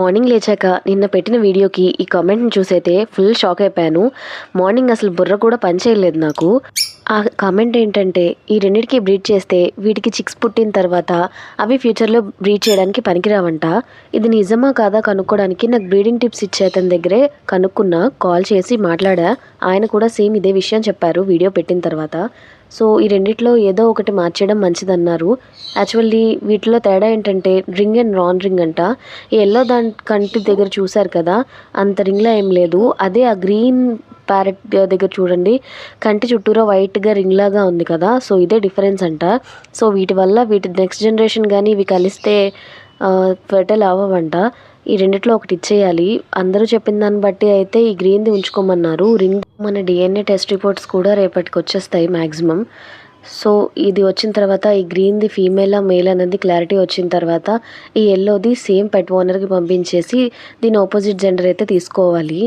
Morning లేచాక నిన్న పెట్టిన వీడియోకి ఈ కామెంట్ని చూసైతే ఫుల్ షాక్ అయిపోయాను. మార్నింగ్ అసలు బుర్ర కూడా పని చేయలేదు నాకు. ఆ కామెంట్ ఏంటంటే, ఈ రెండిటికి బ్రీడ్ చేస్తే వీటికి చిక్స్ పుట్టిన తర్వాత అవి ఫ్యూచర్లో బ్రీడ్ చేయడానికి పనికిరావంట. ఇది నిజమా కాదా కనుక్కోవడానికి నాకు బ్రీడింగ్ టిప్స్ ఇచ్చే అతని దగ్గరే కనుక్కున్నా, కాల్ చేసి మాట్లాడా. ఆయన కూడా సేమ్ ఇదే విషయం చెప్పారు వీడియో పెట్టిన తర్వాత. సో ఈ రెండిట్లో ఏదో ఒకటి మార్చేయడం మంచిదన్నారు. యాక్చువల్లీ వీటిలో తేడా ఏంటంటే రింగ్ అండ్ నాన్ రింగ్ అంట. ఈ ఎల్లో దాని కంటి దగ్గర చూసారు కదా, అంత రింగ్లా ఏం లేదు. అదే ఆ గ్రీన్ ప్యారెట్ దగ్గర చూడండి, కంటి చుట్టూరా వైట్గా రింగ్ లాగా ఉంది కదా, సో ఇదే డిఫరెన్స్ అంట. సో వీటి వల్ల వీటి నెక్స్ట్ జనరేషన్ కానీ ఇవి కలిస్తే ఫెర్టైల్ అవ్వవంట. ఈ రెండిట్లో ఒకటి ఇచ్చేయాలి. అందరూ చెప్పిన దాన్ని బట్టి అయితే ఈ గ్రీన్ది ఉంచుకోమన్నారు. రింగ్ మన డిఎన్ఏ టెస్ట్ రిపోర్ట్స్ కూడా రేపటికి వచ్చేస్తాయి మ్యాక్సిమం. సో ఇది వచ్చిన తర్వాత ఈ గ్రీన్ది ఫీమేలా మేల్ అనేది క్లారిటీ వచ్చిన తర్వాత ఈ ఎల్లోది సేమ్ పెట్ ఓనర్కి పంపించేసి దీని ఆపోజిట్ జెండర్ అయితే తీసుకోవాలి.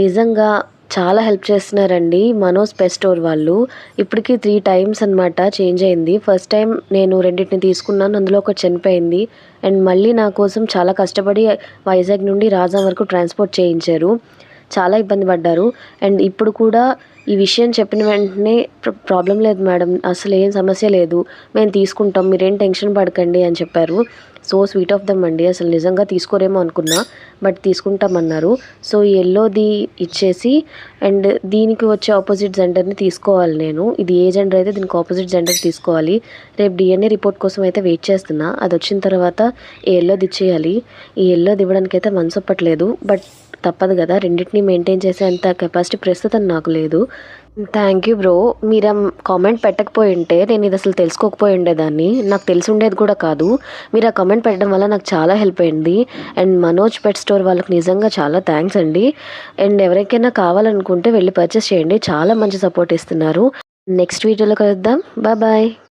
నిజంగా చాలా హెల్ప్ చేస్తున్నారండి మనోజ్ పెట్ స్టోర్ వాళ్ళు. ఇప్పటికి 3 టైమ్స్ అనమాట చేంజ్ అయింది. ఫస్ట్ టైం నేను రెండింటిని తీసుకున్నాను, అందులో ఒకటి చనిపోయింది. అండ్ మళ్ళీ నా కోసం చాలా కష్టపడి వైజాగ్ నుండి రాజా వరకు ట్రాన్స్పోర్ట్ చేయించారు. చాలా ఇబ్బంది పడ్డారు. అండ్ ఇప్పుడు కూడా ఈ విషయం చెప్పిన వెంటనే ప్రాబ్లం లేదు మేడం, అసలు ఏం సమస్య లేదు, మేము తీసుకుంటాం, మీరేం టెన్షన్ పడకండి అని చెప్పారు. సో స్వీట్ ఆఫ్ దమ్ అండి. అసలు నిజంగా తీసుకోరేమో అనుకున్నా, బట్ తీసుకుంటామన్నారు. సో ఈ ఎల్లోది ఇచ్చేసి అండ్ దీనికి వచ్చే ఆపోజిట్ జెండర్ని తీసుకోవాలి నేను. ఇది ఏ జెండర్ అయితే దీనికి ఆపోజిట్ జెండర్ తీసుకోవాలి. రేపు డిఎన్ఏ రిపోర్ట్ కోసం అయితే వెయిట్ చేస్తున్నా. అది వచ్చిన తర్వాత ఈ ఎల్లోది ఇచ్చేయాలి. ఈ ఎల్లోది ఇవ్వడానికి అయితే మనసు ఒప్పట్లేదు, బట్ తప్పదు కదా, రెండింటిని మెయింటైన్ చేసే అంత కెపాసిటీ ప్రస్తుతం నాకు లేదు. Thank you bro. మీరు కామెంట్ పెట్టకపోయి ఉంటే నేను ఇది అసలు తెలుసుకోకపోయి ఉండేదాన్ని, నాకు తెలిసి ఉండేది కూడా కాదు. మీరు ఆ కామెంట్ పెట్టడం వల్ల నాకు చాలా హెల్ప్ అయింది. అండ్ మనోజ్ పెట్ స్టోర్ వాళ్ళకి నిజంగా చాలా థ్యాంక్స్ అండి. అండ్ ఎవరికైనా కావాలనుకుంటే వెళ్ళి పర్చేస్ చేయండి, చాలా మంచి సపోర్ట్ ఇస్తున్నారు. నెక్స్ట్ వీడియోలో కలుద్దాం. బాయ్.